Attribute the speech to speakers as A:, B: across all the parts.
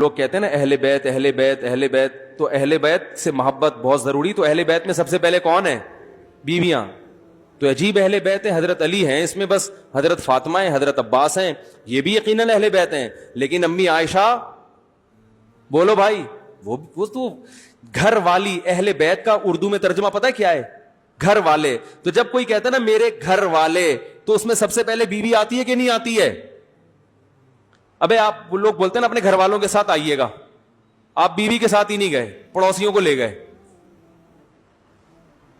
A: لوگ کہتے ہیں نا اہل بیت اہل بیت اہل بیت، تو اہل بیت سے محبت بہت ضروری. تو اہل بیت میں سب سے پہلے کون ہے؟ بیویاں. تو عجیب اہل بیت ہیں، حضرت علی ہیں اس میں، بس حضرت فاطمہ ہیں، حضرت عباس ہیں، یہ بھی یقیناً اہل بیت ہیں. لیکن امی عائشہ، بولو بھائی، وہ تو گھر والی. اہل بیت کا اردو میں ترجمہ پتہ ہے کیا ہے؟ گھر والے. تو جب کوئی کہتا ہے نا میرے گھر والے، تو اس میں سب سے پہلے بیوی آتی ہے کہ نہیں آتی ہے؟ ابے آپ لوگ بولتے ہیں نا اپنے گھر والوں کے ساتھ آئیے گا، آپ بیوی کے ساتھ ہی نہیں گئے، پڑوسیوں کو لے گئے.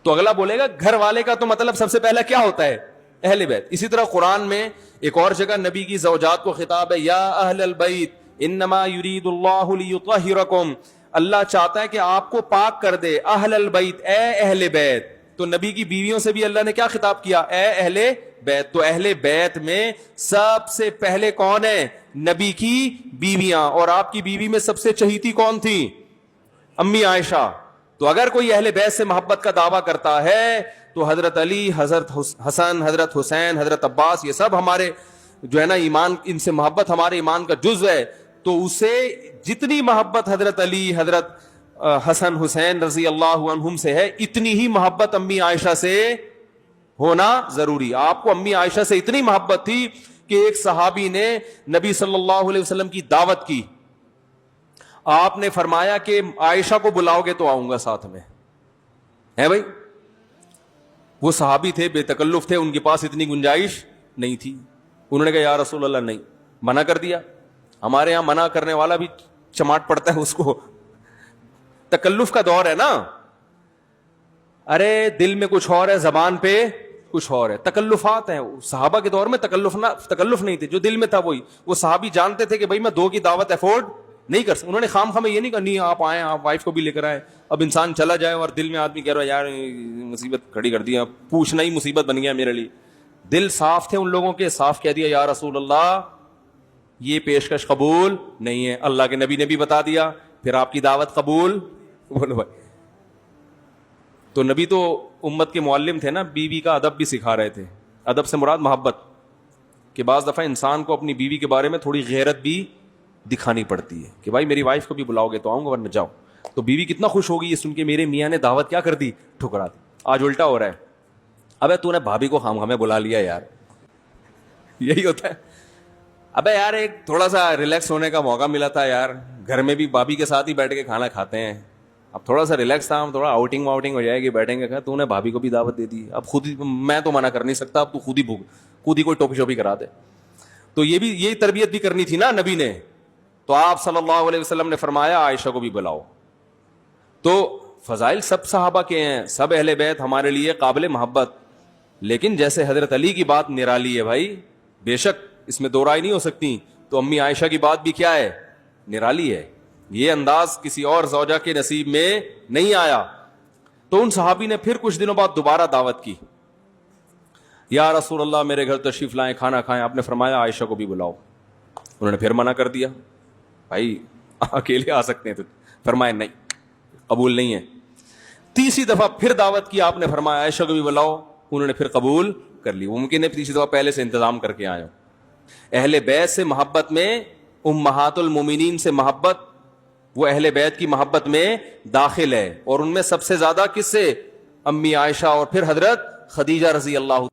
A: تو اگلا بولے گا گھر والے کا تو مطلب سب سے پہلا کیا ہوتا ہے؟ اہل بیت. اسی طرح قرآن میں ایک اور جگہ نبی کی زوجات کو خطاب ہے، یا اہل البیت انما یرید اللہ لیطہرکم. اللہ چاہتا ہے کہ آپ کو پاک کر دے. اہل البیت، اے اہل بیت. تو نبی کی بیویوں سے بھی اللہ نے کیا خطاب کیا؟ اے اہل بیت. تو اہل بیت میں سب سے پہلے کون ہے؟ نبی کی بیویاں. اور آپ کی بیوی میں سب سے چہیتی کون تھی؟ امی عائشہ. تو اگر کوئی اہل بیت سے محبت کا دعویٰ کرتا ہے تو حضرت علی، حضرت حسن، حضرت حسین، حضرت عباس، یہ سب ہمارے جو ہے نا ایمان، ان سے محبت ہمارے ایمان کا جزو ہے. تو اسے جتنی محبت حضرت علی، حضرت حسن حسین رضی اللہ عنہم سے ہے، اتنی ہی محبت امی عائشہ سے ہونا ضروری. آپ کو امی عائشہ سے اتنی محبت تھی کہ ایک صحابی نے نبی صلی اللہ علیہ وسلم کی دعوت کی. آپ نے فرمایا کہ عائشہ کو بلاؤ گے تو آؤں گا ساتھ میں. ہے بھائی، وہ صحابی تھے، بے تکلف تھے، ان کے پاس اتنی گنجائش نہیں تھی. انہوں نے کہا یا رسول اللہ نہیں، منع کر دیا. ہمارے ہاں منع کرنے والا بھی چماٹ پڑتا ہے اس کو. تکلف کا دور ہے نا. ارے دل میں کچھ اور ہے، زبان پہ کچھ اور ہے. تکلفات ہیں. صحابہ کے دور میں تکلف نہیں تھے، جو دل میں تھا وہی. وہ صحابی جانتے تھے کہ بھائی میں 2 کی دعوت افورڈ نہیں کر سکتا. انہوں نے خام خام یہ نہیں کہا نہیں آپ آئیں، آپ وائف کو بھی لے کر آئے. اب انسان چلا جائے اور دل میں آدمی کہہ رہا ہے یار مصیبت کھڑی کر دی، اب پوچھنا ہی مصیبت بن گیا میرے لیے. دل صاف تھے ان لوگوں کے، صاف کہہ دیا یا رسول اللہ یہ پیشکش قبول نہیں ہے. اللہ کے نبی نے بھی بتا دیا، پھر آپ کی دعوت قبول. بولو بھائی. تو نبی تو امت کے معلم تھے نا، بیوی کا ادب بھی سکھا رہے تھے. ادب سے مراد محبت، کہ بعض دفعہ انسان کو اپنی بیوی کے بارے میں تھوڑی غیرت بھی دکھانی پڑتی ہے کہ بھائی میری وائف کو بھی بلاؤ گے تو آؤں گا ورنہ جاؤ. تو بیوی کتنا خوش ہوگی یہ سن کے میرے میاں نے دعوت کیا کر دی، ٹھکرا دی. آج الٹا ہو رہا ہے، ابے تو نے بھابھی کو خام خامے بلا لیا یار. یہی ہوتا ہے. ابے یار ایک تھوڑا سا ریلیکس ہونے کا موقع ملا تھا یار، گھر میں بھی بھابھی کے ساتھ ہی بیٹھ کے کھانا کھاتے ہیں، اب تھوڑا سا ریلیکس تھا، ہم تھوڑا آؤٹنگ واؤٹنگ ہو جائے گی، بیٹھیں گے. تو نے بھابھی کو بھی دعوت دے دی. اب خود ہی میں تو منع کر نہیں سکتا، اب تو خود ہی کوئی ٹوپی شوپی کرا دے. تو یہی تربیت بھی کرنی تھی نا نبی نے. تو آپ صلی اللہ علیہ وسلم نے فرمایا عائشہ کو بھی بلاؤ. تو فضائل سب صحابہ کے ہیں، سب اہل بیت ہمارے لیے قابل محبت. لیکن جیسے حضرت علی کی بات نرالی ہے بھائی، بے شک اس میں دو رائے نہیں ہو سکتی، تو امی عائشہ کی بات بھی کیا ہے؟ نرالی ہے. یہ انداز کسی اور زوجہ کے نصیب میں نہیں آیا. تو ان صحابی نے پھر کچھ دنوں بعد دوبارہ دعوت کی، یا رسول اللہ میرے گھر تشریف لائیں، کھانا کھائیں. آپ نے فرمایا عائشہ کو بھی بلاؤ. انہوں نے پھر منع کر دیا، بھائی اکیلے آ سکتے ہیں. تو فرمایا نہیں، قبول نہیں ہے. تیسری دفعہ پھر دعوت کی، آپ نے فرمایا عائشہ کو بھی بلاؤ. انہوں نے پھر قبول کر لی. ممکن ہے تیسری دفعہ پہلے سے انتظام کر کے آئے ہو. اہل بیت سے محبت میں امہات المومنین سے محبت، وہ اہل بیت کی محبت میں داخل ہے. اور ان میں سب سے زیادہ کس سے؟ امی عائشہ اور پھر حضرت خدیجہ رضی اللہ